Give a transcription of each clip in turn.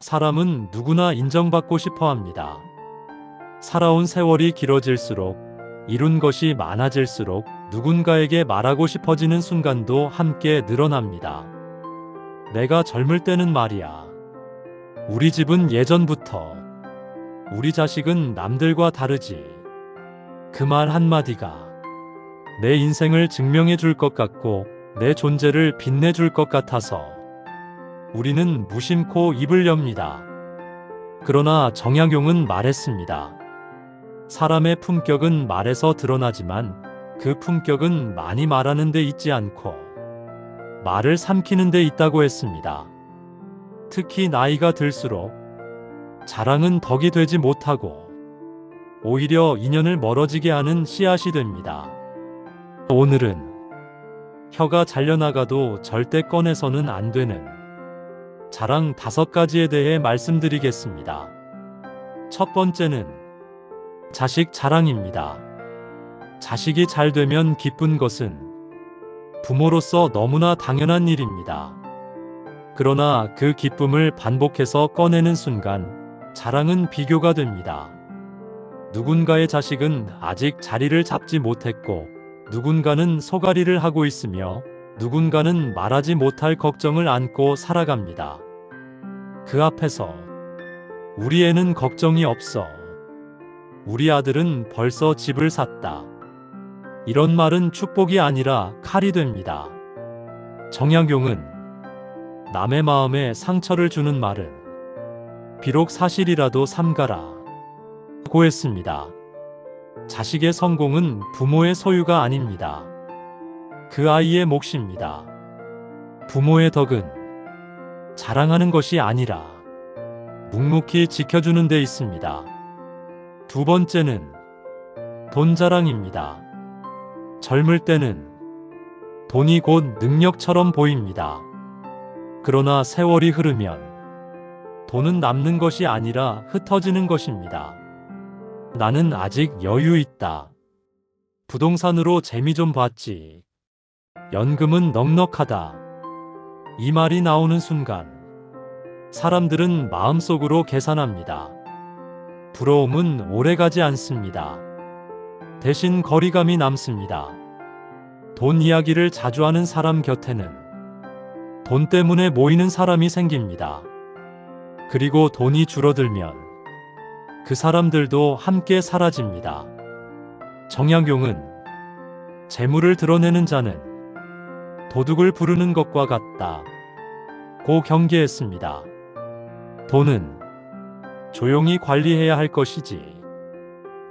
사람은 누구나 인정받고 싶어 합니다. 살아온 세월이 길어질수록, 이룬 것이 많아질수록 누군가에게 말하고 싶어지는 순간도 함께 늘어납니다. 내가 젊을 때는 말이야. 우리 집은 예전부터. 우리 자식은 남들과 다르지. 그 말 한마디가 내 인생을 증명해 줄 것 같고 내 존재를 빛내 줄 것 같아서 우리는 무심코 입을 엽니다. 그러나 정약용은 말했습니다. 사람의 품격은 말에서 드러나지만 그 품격은 많이 말하는 데 있지 않고 말을 삼키는 데 있다고 했습니다. 특히 나이가 들수록 자랑은 덕이 되지 못하고 오히려 인연을 멀어지게 하는 씨앗이 됩니다. 오늘은 혀가 잘려나가도 절대 꺼내서는 안 되는 자랑 5가지에 대해 말씀드리겠습니다. 첫 번째는 자식 자랑입니다. 자식이 잘 되면 기쁜 것은 부모로서 너무나 당연한 일입니다. 그러나 그 기쁨을 반복해서 꺼내는 순간 자랑은 비교가 됩니다. 누군가의 자식은 아직 자리를 잡지 못했고 누군가는 소가리를 하고 있으며 누군가는 말하지 못할 걱정을 안고 살아갑니다. 그 앞에서 우리 애는 걱정이 없어. 우리 아들은 벌써 집을 샀다. 이런 말은 축복이 아니라 칼이 됩니다. 정약용은 남의 마음에 상처를 주는 말은 비록 사실이라도 삼가라 고 했습니다. 자식의 성공은 부모의 소유가 아닙니다. 그 아이의 몫입니다. 부모의 덕은 자랑하는 것이 아니라 묵묵히 지켜주는 데 있습니다. 두 번째는 돈 자랑입니다. 젊을 때는 돈이 곧 능력처럼 보입니다. 그러나 세월이 흐르면 돈은 남는 것이 아니라 흩어지는 것입니다. 나는 아직 여유 있다. 부동산으로 재미 좀 봤지. 연금은 넉넉하다. 이 말이 나오는 순간 사람들은 마음속으로 계산합니다. 부러움은 오래가지 않습니다. 대신 거리감이 남습니다. 돈 이야기를 자주 하는 사람 곁에는 돈 때문에 모이는 사람이 생깁니다. 그리고 돈이 줄어들면 그 사람들도 함께 사라집니다. 정약용은 재물을 드러내는 자는 도둑을 부르는 것과 같다 고 경계했습니다. 돈은 조용히 관리해야 할 것이지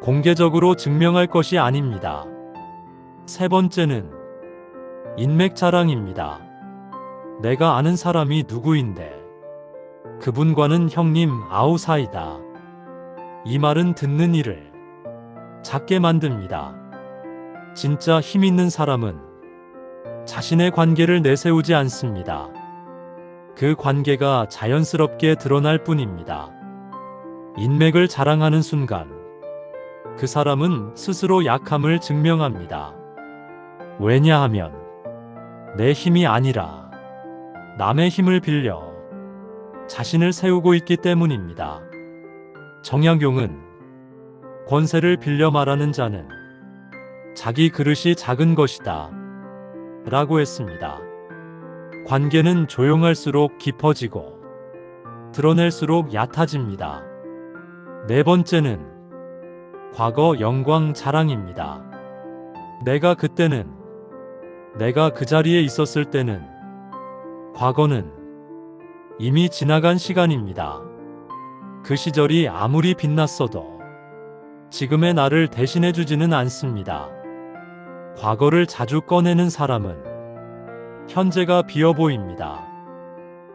공개적으로 증명할 것이 아닙니다. 세 번째는 인맥 자랑입니다. 내가 아는 사람이 누구인데 그분과는 형님 아우 사이다. 이 말은 듣는 이를 작게 만듭니다. 진짜 힘 있는 사람은 자신의 관계를 내세우지 않습니다. 그 관계가 자연스럽게 드러날 뿐입니다. 인맥을 자랑하는 순간 그 사람은 스스로 약함을 증명합니다. 왜냐하면 내 힘이 아니라 남의 힘을 빌려 자신을 세우고 있기 때문입니다. 정약용은 권세를 빌려 말하는 자는 자기 그릇이 작은 것이다 라고 했습니다. 관계는 조용할수록 깊어지고 드러낼수록 얕아집니다. 네 번째는 과거 영광 자랑입니다. 내가 그때는, 내가 그 자리에 있었을 때는, 과거는 이미 지나간 시간입니다. 그 시절이 아무리 빛났어도 지금의 나를 대신해 주지는 않습니다. 과거를 자주 꺼내는 사람은 현재가 비어 보입니다.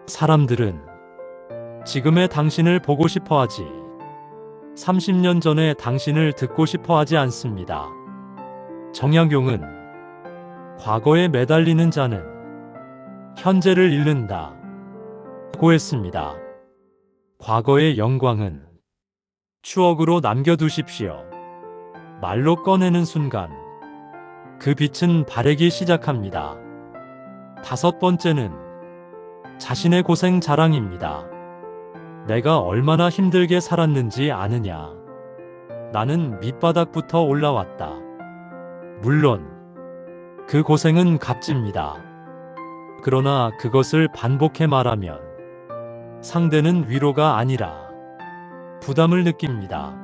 사람들은 지금의 당신을 보고 싶어 하지 30년 전의 당신을 듣고 싶어 하지 않습니다. 정약용은 과거에 매달리는 자는 현재를 잃는다 고 했습니다. 과거의 영광은 추억으로 남겨두십시오. 말로 꺼내는 순간 그 빛은 바래기 시작합니다. 다섯 번째는 자신의 고생 자랑입니다. 내가 얼마나 힘들게 살았는지 아느냐. 나는 밑바닥부터 올라왔다. 물론 그 고생은 값집니다. 그러나 그것을 반복해 말하면 상대는 위로가 아니라 부담을 느낍니다.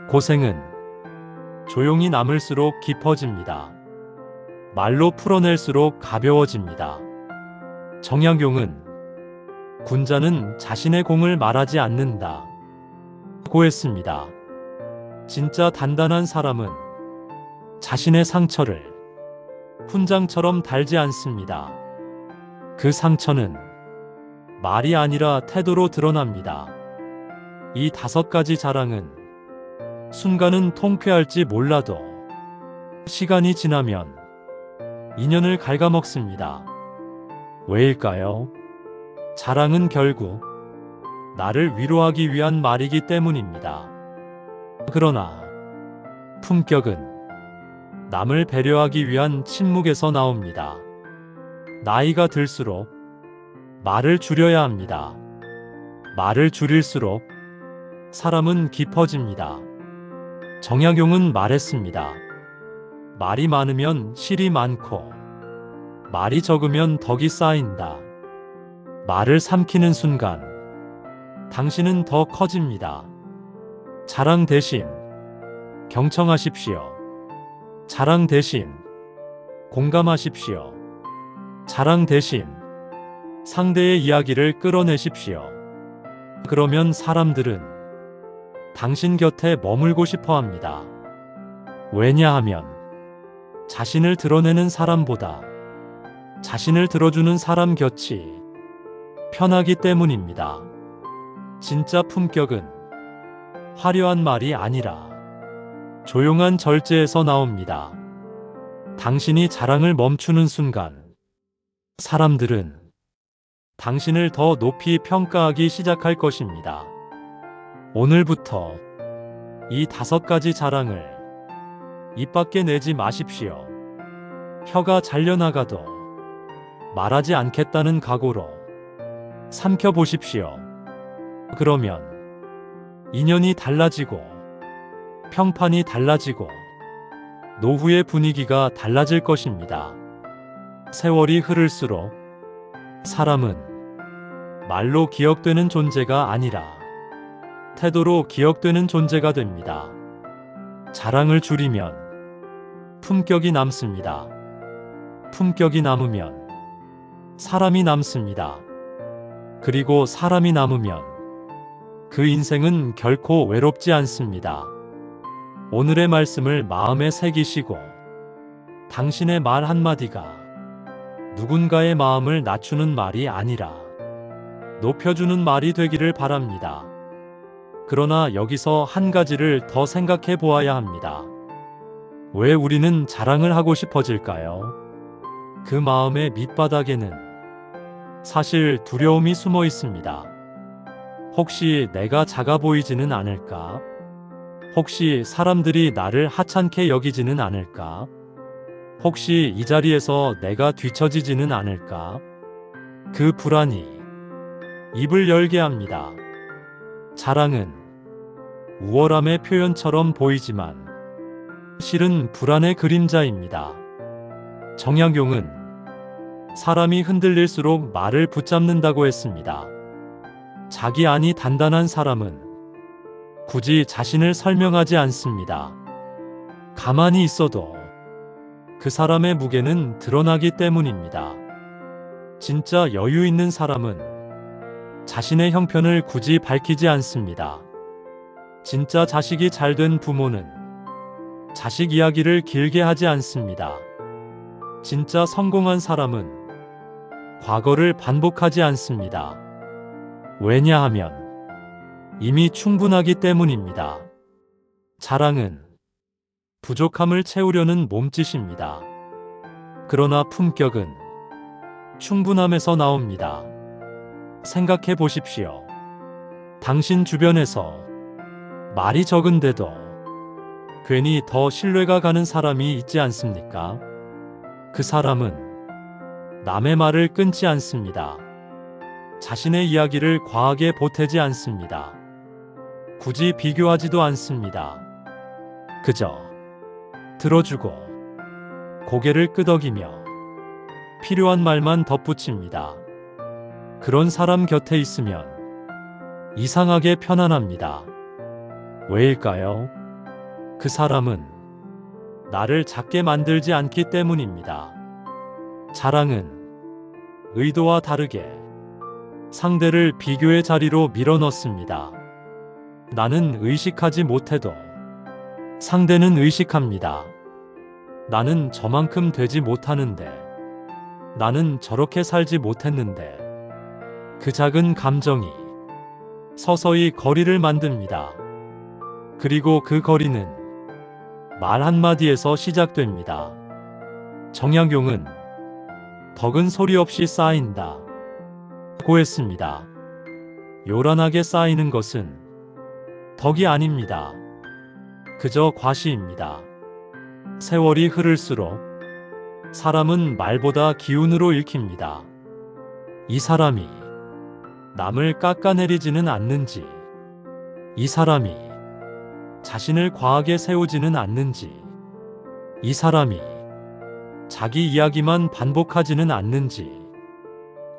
고생은 조용히 남을수록 깊어집니다. 말로 풀어낼수록 가벼워집니다. 정약용은 군자는 자신의 공을 말하지 않는다 고 했습니다. 진짜 단단한 사람은 자신의 상처를 훈장처럼 달지 않습니다. 그 상처는 말이 아니라 태도로 드러납니다. 이 5가지 자랑은 순간은 통쾌할지 몰라도 시간이 지나면 인연을 갉아먹습니다. 왜일까요? 자랑은 결국 나를 위로하기 위한 말이기 때문입니다. 그러나 품격은 남을 배려하기 위한 침묵에서 나옵니다. 나이가 들수록 말을 줄여야 합니다. 말을 줄일수록 사람은 깊어집니다. 정약용은 말했습니다. 말이 많으면 실이 많고 말이 적으면 덕이 쌓인다. 말을 삼키는 순간 당신은 더 커집니다. 자랑 대신 경청하십시오. 자랑 대신 공감하십시오. 자랑 대신 상대의 이야기를 끌어내십시오. 그러면 사람들은 당신 곁에 머물고 싶어 합니다. 왜냐하면 자신을 드러내는 사람보다 자신을 들어주는 사람 곁이 편하기 때문입니다. 진짜 품격은 화려한 말이 아니라 조용한 절제에서 나옵니다. 당신이 자랑을 멈추는 순간 사람들은 당신을 더 높이 평가하기 시작할 것입니다. 오늘부터 이 5가지 자랑을 입 밖에 내지 마십시오. 혀가 잘려나가도 말하지 않겠다는 각오로 삼켜보십시오. 그러면 인연이 달라지고 평판이 달라지고 노후의 분위기가 달라질 것입니다. 세월이 흐를수록 사람은 말로 기억되는 존재가 아니라 태도로 기억되는 존재가 됩니다. 자랑을 줄이면 품격이 남습니다. 품격이 남으면 사람이 남습니다. 그리고 사람이 남으면 그 인생은 결코 외롭지 않습니다. 오늘의 말씀을 마음에 새기시고 당신의 말 한마디가 누군가의 마음을 낮추는 말이 아니라 높여주는 말이 되기를 바랍니다. 그러나 여기서 한 가지를 더 생각해 보아야 합니다. 왜 우리는 자랑을 하고 싶어질까요? 그 마음의 밑바닥에는 사실 두려움이 숨어 있습니다. 혹시 내가 작아 보이지는 않을까? 혹시 사람들이 나를 하찮게 여기지는 않을까? 혹시 이 자리에서 내가 뒤처지지는 않을까? 그 불안이 입을 열게 합니다. 자랑은 우월함의 표현처럼 보이지만 실은 불안의 그림자입니다. 정약용은 사람이 흔들릴수록 말을 붙잡는다고 했습니다. 자기 안이 단단한 사람은 굳이 자신을 설명하지 않습니다. 가만히 있어도 그 사람의 무게는 드러나기 때문입니다. 진짜 여유 있는 사람은 자신의 형편을 굳이 밝히지 않습니다. 진짜 자식이 잘된 부모는 자식 이야기를 길게 하지 않습니다. 진짜 성공한 사람은 과거를 반복하지 않습니다. 왜냐하면 이미 충분하기 때문입니다. 자랑은 부족함을 채우려는 몸짓입니다. 그러나 품격은 충분함에서 나옵니다. 생각해 보십시오. 당신 주변에서 말이 적은데도 괜히 더 신뢰가 가는 사람이 있지 않습니까? 그 사람은 남의 말을 끊지 않습니다. 자신의 이야기를 과하게 보태지 않습니다. 굳이 비교하지도 않습니다. 그저 들어주고 고개를 끄덕이며 필요한 말만 덧붙입니다. 그런 사람 곁에 있으면 이상하게 편안합니다. 왜일까요? 그 사람은 나를 작게 만들지 않기 때문입니다. 자랑은 의도와 다르게 상대를 비교의 자리로 밀어넣습니다. 나는 의식하지 못해도 상대는 의식합니다. 나는 저만큼 되지 못하는데, 나는 저렇게 살지 못했는데, 그 작은 감정이 서서히 거리를 만듭니다. 그리고 그 거리는 말 한마디에서 시작됩니다. 정약용은 덕은 소리 없이 쌓인다 고 했습니다. 요란하게 쌓이는 것은 덕이 아닙니다. 그저 과시입니다. 세월이 흐를수록 사람은 말보다 기운으로 읽힙니다. 이 사람이 남을 깎아내리지는 않는지, 이 사람이 자신을 과하게 세우지는 않는지, 이 사람이 자기 이야기만 반복하지는 않는지,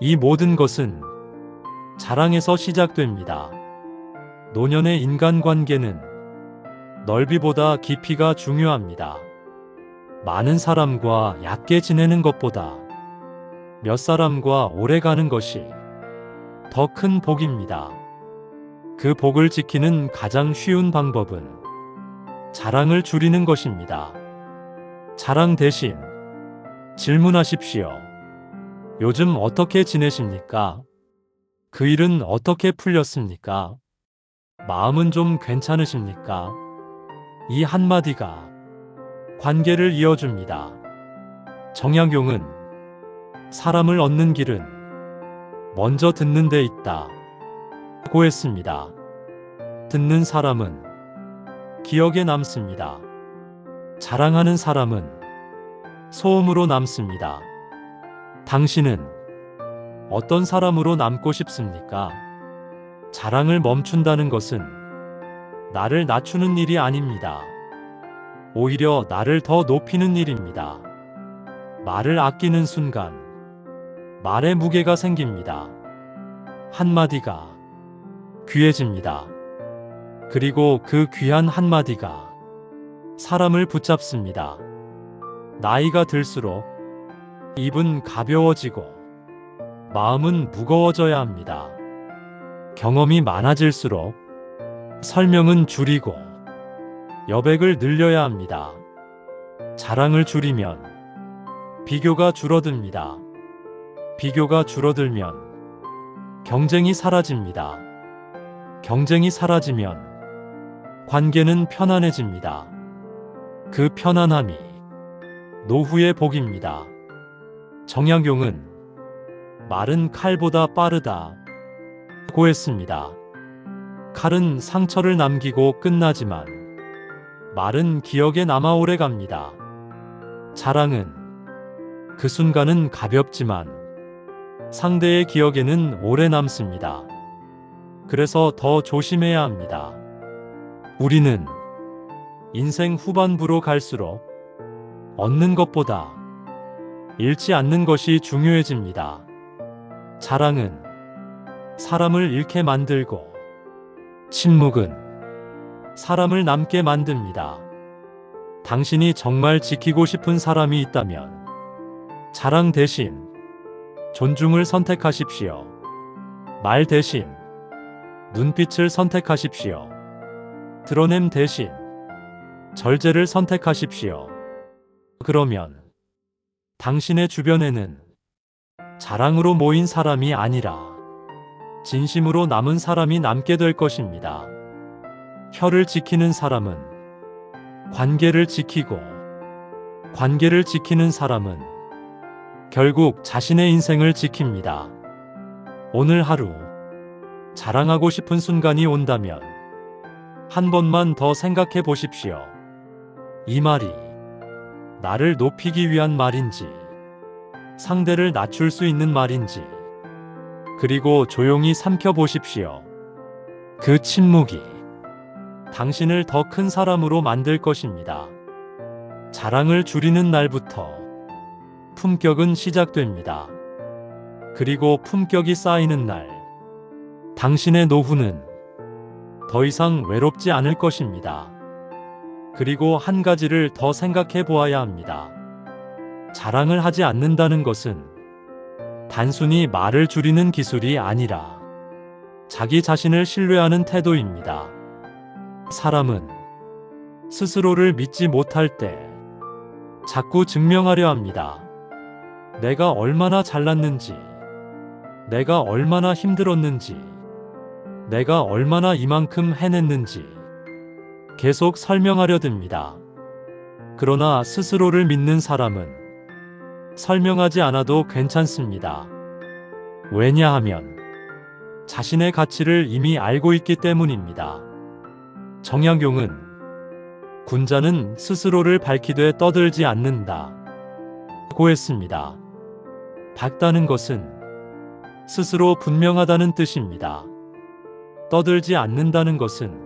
이 모든 것은 자랑에서 시작됩니다. 노년의 인간관계는 넓이보다 깊이가 중요합니다. 많은 사람과 얕게 지내는 것보다 몇 사람과 오래 가는 것이 더 큰 복입니다. 그 복을 지키는 가장 쉬운 방법은 자랑을 줄이는 것입니다. 자랑 대신 질문하십시오. 요즘 어떻게 지내십니까? 그 일은 어떻게 풀렸습니까? 마음은 좀 괜찮으십니까? 이 한마디가 관계를 이어줍니다. 정약용은 사람을 얻는 길은 먼저 듣는 데 있다 고 했습니다. 듣는 사람은 기억에 남습니다. 자랑하는 사람은 소음으로 남습니다. 당신은 어떤 사람으로 남고 싶습니까? 자랑을 멈춘다는 것은 나를 낮추는 일이 아닙니다. 오히려 나를 더 높이는 일입니다. 말을 아끼는 순간 말에 무게가 생깁니다. 한마디가 귀해집니다. 그리고 그 귀한 한마디가 사람을 붙잡습니다. 나이가 들수록 입은 가벼워지고 마음은 무거워져야 합니다. 경험이 많아질수록 설명은 줄이고 여백을 늘려야 합니다. 자랑을 줄이면 비교가 줄어듭니다. 비교가 줄어들면 경쟁이 사라집니다. 경쟁이 사라지면 관계는 편안해집니다. 그 편안함이 노후의 복입니다. 정약용은 말은 칼보다 빠르다 고 했습니다. 칼은 상처를 남기고 끝나지만 말은 기억에 남아 오래 갑니다. 자랑은 그 순간은 가볍지만 상대의 기억에는 오래 남습니다. 그래서 더 조심해야 합니다. 우리는 인생 후반부로 갈수록 얻는 것보다 잃지 않는 것이 중요해집니다. 자랑은 사람을 잃게 만들고 침묵은 사람을 남게 만듭니다. 당신이 정말 지키고 싶은 사람이 있다면 자랑 대신 존중을 선택하십시오. 말 대신 눈빛을 선택하십시오. 드러냄 대신 절제를 선택하십시오. 그러면 당신의 주변에는 자랑으로 모인 사람이 아니라 진심으로 남은 사람이 남게 될 것입니다. 혀를 지키는 사람은 관계를 지키고, 관계를 지키는 사람은 결국 자신의 인생을 지킵니다. 오늘 하루 자랑하고 싶은 순간이 온다면 한 번만 더 생각해 보십시오. 이 말이 나를 높이기 위한 말인지, 상대를 낮출 수 있는 말인지, 그리고 조용히 삼켜보십시오. 그 침묵이 당신을 더 큰 사람으로 만들 것입니다. 자랑을 줄이는 날부터 품격은 시작됩니다. 그리고 품격이 쌓이는 날, 당신의 노후는 더 이상 외롭지 않을 것입니다. 그리고 한 가지를 더 생각해 보아야 합니다. 자랑을 하지 않는다는 것은 단순히 말을 줄이는 기술이 아니라 자기 자신을 신뢰하는 태도입니다. 사람은 스스로를 믿지 못할 때 자꾸 증명하려 합니다. 내가 얼마나 잘났는지, 내가 얼마나 힘들었는지, 내가 얼마나 이만큼 해냈는지 계속 설명하려 듭니다. 그러나 스스로를 믿는 사람은 설명하지 않아도 괜찮습니다. 왜냐하면 자신의 가치를 이미 알고 있기 때문입니다. 정약용은 군자는 스스로를 밝히되 떠들지 않는다 고 했습니다. 밝다는 것은 스스로 분명하다는 뜻입니다. 떠들지 않는다는 것은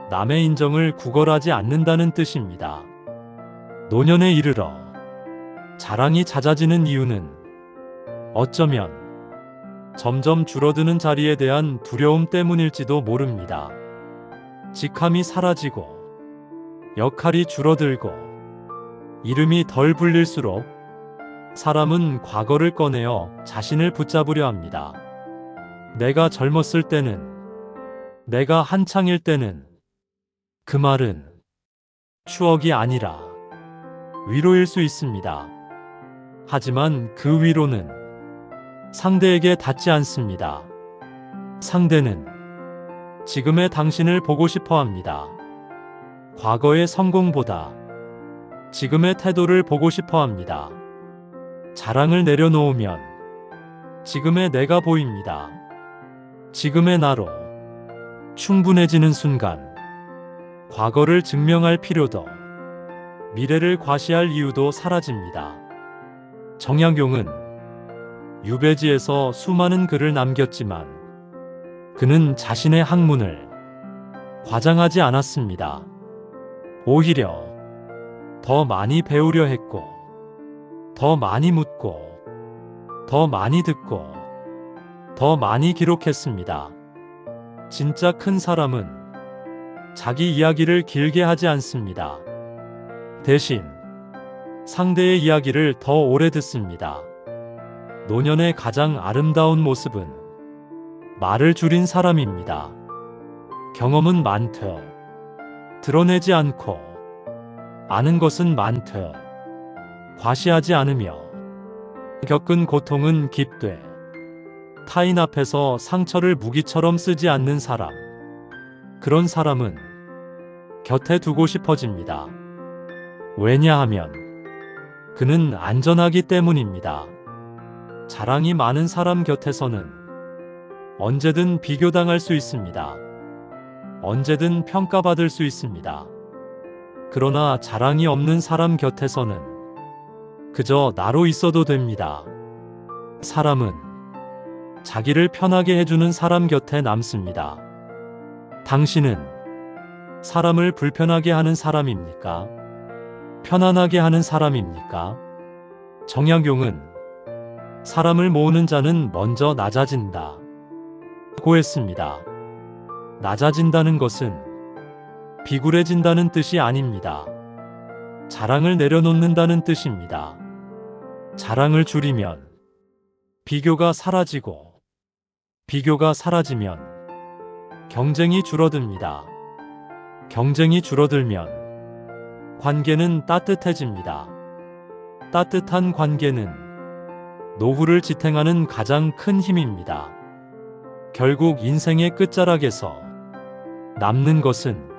남의 인정을 구걸하지 않는다는 뜻입니다. 노년에 이르러 자랑이 잦아지는 이유는 어쩌면 점점 줄어드는 자리에 대한 두려움 때문일지도 모릅니다. 직함이 사라지고 역할이 줄어들고 이름이 덜 불릴수록 사람은 과거를 꺼내어 자신을 붙잡으려 합니다. 내가 젊었을 때는, 내가 한창일 때는, 그 말은 추억이 아니라 위로일 수 있습니다. 하지만 그 위로는 상대에게 닿지 않습니다. 상대는 지금의 당신을 보고 싶어 합니다. 과거의 성공보다 지금의 태도를 보고 싶어 합니다. 자랑을 내려놓으면 지금의 내가 보입니다. 지금의 나로 충분해지는 순간 과거를 증명할 필요도 미래를 과시할 이유도 사라집니다. 정약용은 유배지에서 수많은 글을 남겼지만 그는 자신의 학문을 과장하지 않았습니다. 오히려 더 많이 배우려 했고, 더 많이 묻고, 더 많이 듣고, 더 많이 기록했습니다. 진짜 큰 사람은 자기 이야기를 길게 하지 않습니다. 대신 상대의 이야기를 더 오래 듣습니다. 노년의 가장 아름다운 모습은 말을 줄인 사람입니다. 경험은 많되 드러내지 않고, 아는 것은 많되 과시하지 않으며, 겪은 고통은 깊되 타인 앞에서 상처를 무기처럼 쓰지 않는 사람, 그런 사람은 곁에 두고 싶어집니다. 왜냐하면 그는 안전하기 때문입니다. 자랑이 많은 사람 곁에서는 언제든 비교당할 수 있습니다. 언제든 평가받을 수 있습니다. 그러나 자랑이 없는 사람 곁에서는 그저 나로 있어도 됩니다. 사람은 자기를 편하게 해주는 사람 곁에 남습니다. 당신은 사람을 불편하게 하는 사람입니까? 편안하게 하는 사람입니까? 정약용은 사람을 모으는 자는 먼저 낮아진다 고 했습니다. 낮아진다는 것은 비굴해진다는 뜻이 아닙니다. 자랑을 내려놓는다는 뜻입니다. 자랑을 줄이면 비교가 사라지고, 비교가 사라지면 경쟁이 줄어듭니다. 경쟁이 줄어들면 관계는 따뜻해집니다. 따뜻한 관계는 노후를 지탱하는 가장 큰 힘입니다. 결국 인생의 끝자락에서 남는 것은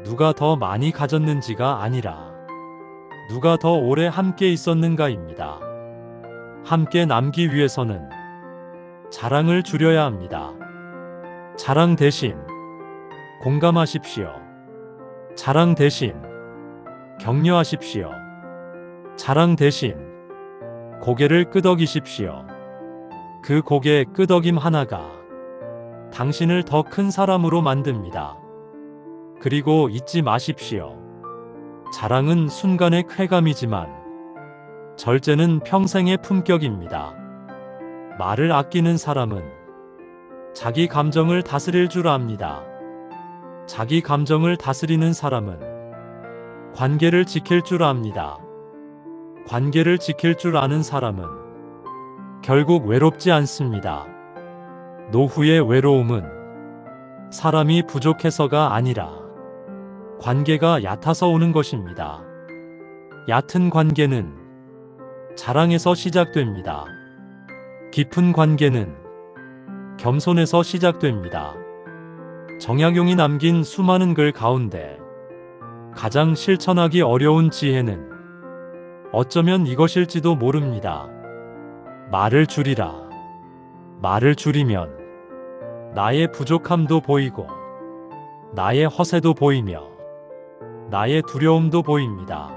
누가 더 많이 가졌는지가 아니라 누가 더 오래 함께 있었는가입니다. 함께 남기 위해서는 자랑을 줄여야 합니다. 자랑 대신 공감하십시오. 자랑 대신 격려하십시오. 자랑 대신 고개를 끄덕이십시오. 그 고개 끄덕임 하나가 당신을 더 큰 사람으로 만듭니다. 그리고 잊지 마십시오. 자랑은 순간의 쾌감이지만 절제는 평생의 품격입니다. 말을 아끼는 사람은 자기 감정을 다스릴 줄 압니다. 자기 감정을 다스리는 사람은 관계를 지킬 줄 압니다. 관계를 지킬 줄 아는 사람은 결국 외롭지 않습니다. 노후의 외로움은 사람이 부족해서가 아니라 관계가 얕아서 오는 것입니다. 얕은 관계는 자랑에서 시작됩니다. 깊은 관계는 겸손에서 시작됩니다. 정약용이 남긴 수많은 글 가운데 가장 실천하기 어려운 지혜는 어쩌면 이것일지도 모릅니다. 말을 줄이라. 말을 줄이면 나의 부족함도 보이고 나의 허세도 보이며 나의 두려움도 보입니다.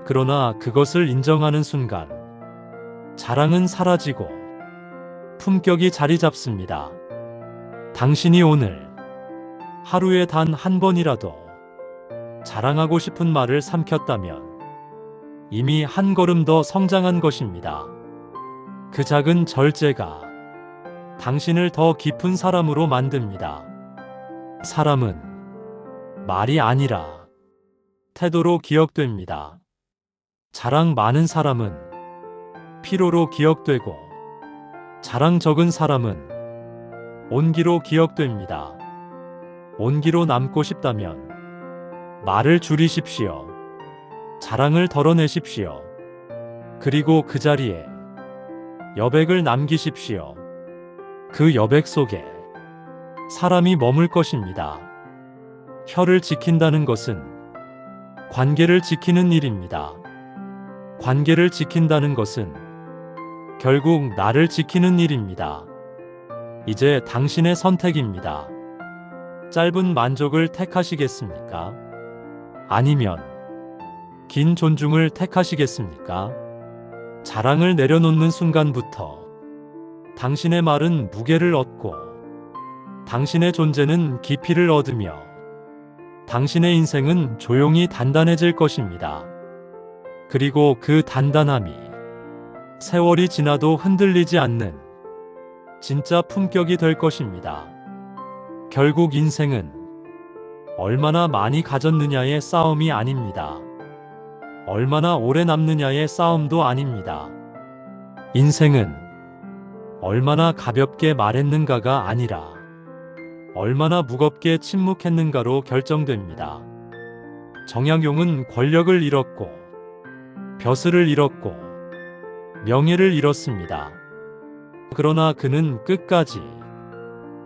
그러나 그것을 인정하는 순간 자랑은 사라지고 품격이 자리 잡습니다. 당신이 오늘 하루에 단 한 번이라도 자랑하고 싶은 말을 삼켰다면 이미 한 걸음 더 성장한 것입니다. 그 작은 절제가 당신을 더 깊은 사람으로 만듭니다. 사람은 말이 아니라 태도로 기억됩니다. 자랑 많은 사람은 피로로 기억되고 자랑 적은 사람은 온기로 기억됩니다. 온기로 남고 싶다면 말을 줄이십시오. 자랑을 덜어내십시오. 그리고 그 자리에 여백을 남기십시오. 그 여백 속에 사람이 머물 것입니다. 혀를 지킨다는 것은 관계를 지키는 일입니다. 관계를 지킨다는 것은 결국 나를 지키는 일입니다. 이제 당신의 선택입니다. 짧은 만족을 택하시겠습니까? 아니면 긴 존중을 택하시겠습니까? 자랑을 내려놓는 순간부터 당신의 말은 무게를 얻고 당신의 존재는 깊이를 얻으며 당신의 인생은 조용히 단단해질 것입니다. 그리고 그 단단함이 세월이 지나도 흔들리지 않는 진짜 품격이 될 것입니다. 결국 인생은 얼마나 많이 가졌느냐의 싸움이 아닙니다. 얼마나 오래 남느냐의 싸움도 아닙니다. 인생은 얼마나 가볍게 말했는가가 아니라 얼마나 무겁게 침묵했는가로 결정됩니다. 정약용은 권력을 잃었고 벼슬을 잃었고 명예를 잃었습니다. 그러나 그는 끝까지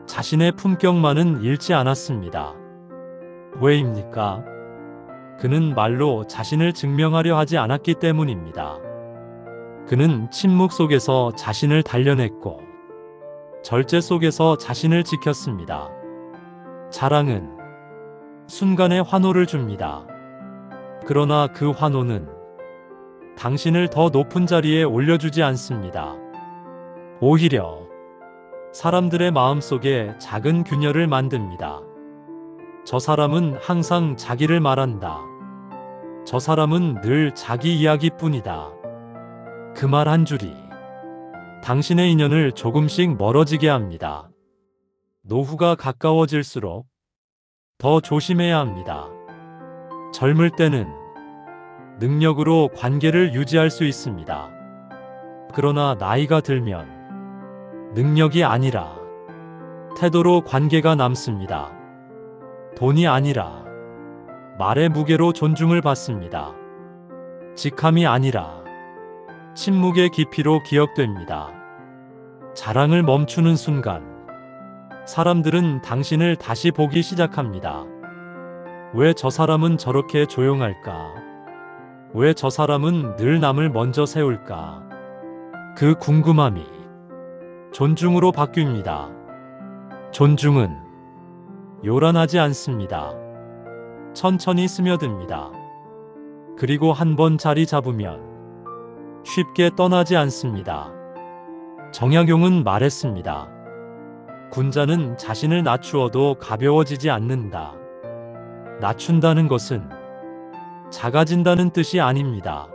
자신의 품격만은 잃지 않았습니다. 왜입니까? 그는 말로 자신을 증명하려 하지 않았기 때문입니다. 그는 침묵 속에서 자신을 단련했고 절제 속에서 자신을 지켰습니다. 자랑은 순간의 환호를 줍니다. 그러나 그 환호는 당신을 더 높은 자리에 올려주지 않습니다. 오히려 사람들의 마음속에 작은 균열을 만듭니다. 저 사람은 항상 자기를 말한다. 저 사람은 늘 자기 이야기뿐이다. 그 말 한 줄이 당신의 인연을 조금씩 멀어지게 합니다. 노후가 가까워질수록 더 조심해야 합니다. 젊을 때는 능력으로 관계를 유지할 수 있습니다. 그러나 나이가 들면 능력이 아니라 태도로 관계가 남습니다. 돈이 아니라 말의 무게로 존중을 받습니다. 직함이 아니라 침묵의 깊이로 기억됩니다. 자랑을 멈추는 순간 사람들은 당신을 다시 보기 시작합니다. 왜 저 사람은 저렇게 조용할까? 왜 저 사람은 늘 남을 먼저 세울까? 그 궁금함이 존중으로 바뀝니다. 존중은 요란하지 않습니다. 천천히 스며듭니다. 그리고 한 번 자리 잡으면 쉽게 떠나지 않습니다. 정약용은 말했습니다. 군자는 자신을 낮추어도 가벼워지지 않는다. 낮춘다는 것은 작아진다는 뜻이 아닙니다.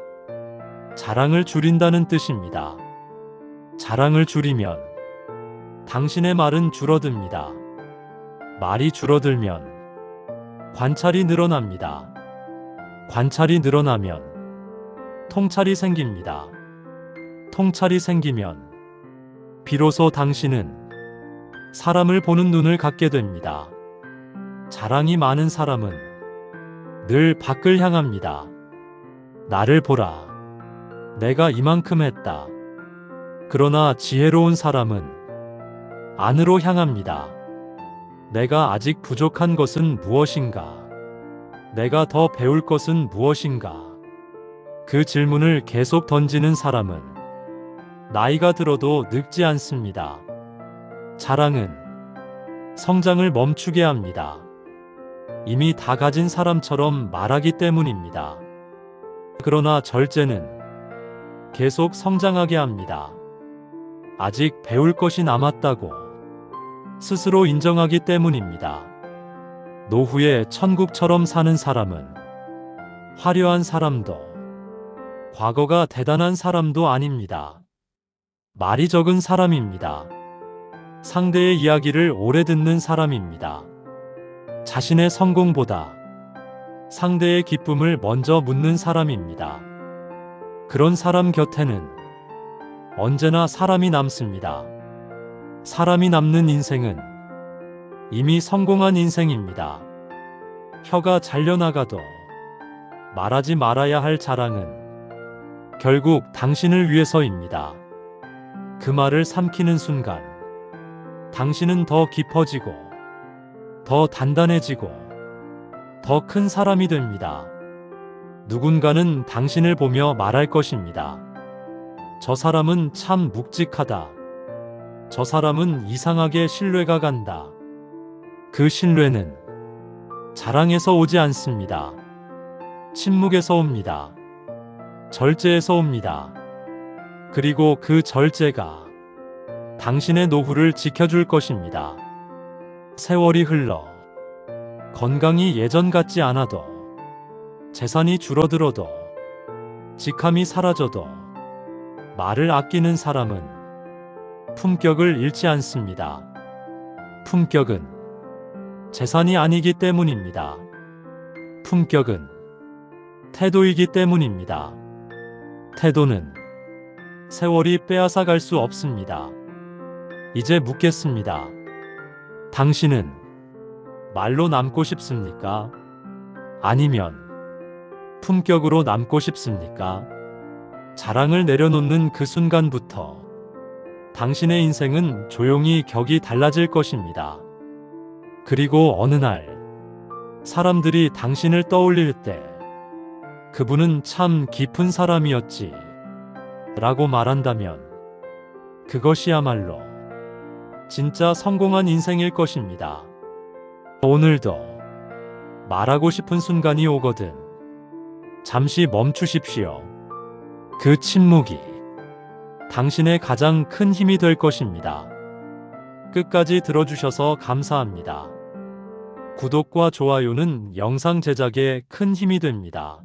자랑을 줄인다는 뜻입니다. 자랑을 줄이면 당신의 말은 줄어듭니다. 말이 줄어들면 관찰이 늘어납니다. 관찰이 늘어나면 통찰이 생깁니다. 통찰이 생기면 비로소 당신은 사람을 보는 눈을 갖게 됩니다. 자랑이 많은 사람은 늘 밖을 향합니다. 나를 보라. 내가 이만큼 했다. 그러나 지혜로운 사람은 안으로 향합니다. 내가 아직 부족한 것은 무엇인가? 내가 더 배울 것은 무엇인가? 그 질문을 계속 던지는 사람은 나이가 들어도 늙지 않습니다. 자랑은 성장을 멈추게 합니다. 이미 다 가진 사람처럼 말하기 때문입니다. 그러나 절제는 계속 성장하게 합니다. 아직 배울 것이 남았다고 스스로 인정하기 때문입니다. 노후에 천국처럼 사는 사람은 화려한 사람도 과거가 대단한 사람도 아닙니다. 말이 적은 사람입니다. 상대의 이야기를 오래 듣는 사람입니다. 자신의 성공보다 상대의 기쁨을 먼저 묻는 사람입니다. 그런 사람 곁에는 언제나 사람이 남습니다. 사람이 남는 인생은 이미 성공한 인생입니다. 혀가 잘려나가도 말하지 말아야 할 자랑은 결국 당신을 위해서입니다. 그 말을 삼키는 순간 당신은 더 깊어지고 더 단단해지고 더 큰 사람이 됩니다. 누군가는 당신을 보며 말할 것입니다. 저 사람은 참 묵직하다. 저 사람은 이상하게 신뢰가 간다. 그 신뢰는 자랑에서 오지 않습니다. 침묵에서 옵니다. 절제에서 옵니다. 그리고 그 절제가 당신의 노후를 지켜줄 것입니다. 세월이 흘러 건강이 예전 같지 않아도 재산이 줄어들어도 직함이 사라져도 말을 아끼는 사람은 품격을 잃지 않습니다. 품격은 재산이 아니기 때문입니다. 품격은 태도이기 때문입니다. 태도는 세월이 빼앗아 갈 수 없습니다. 이제 묻겠습니다. 당신은 말로 남고 싶습니까? 아니면 품격으로 남고 싶습니까? 자랑을 내려놓는 그 순간부터 당신의 인생은 조용히 격이 달라질 것입니다. 그리고 어느 날 사람들이 당신을 떠올릴 때 그분은 참 깊은 사람이었지 라고 말한다면 그것이야말로 진짜 성공한 인생일 것입니다. 오늘도 말하고 싶은 순간이 오거든 잠시 멈추십시오. 그 침묵이 당신의 가장 큰 힘이 될 것입니다. 끝까지 들어주셔서 감사합니다. 구독과 좋아요는 영상 제작에 큰 힘이 됩니다.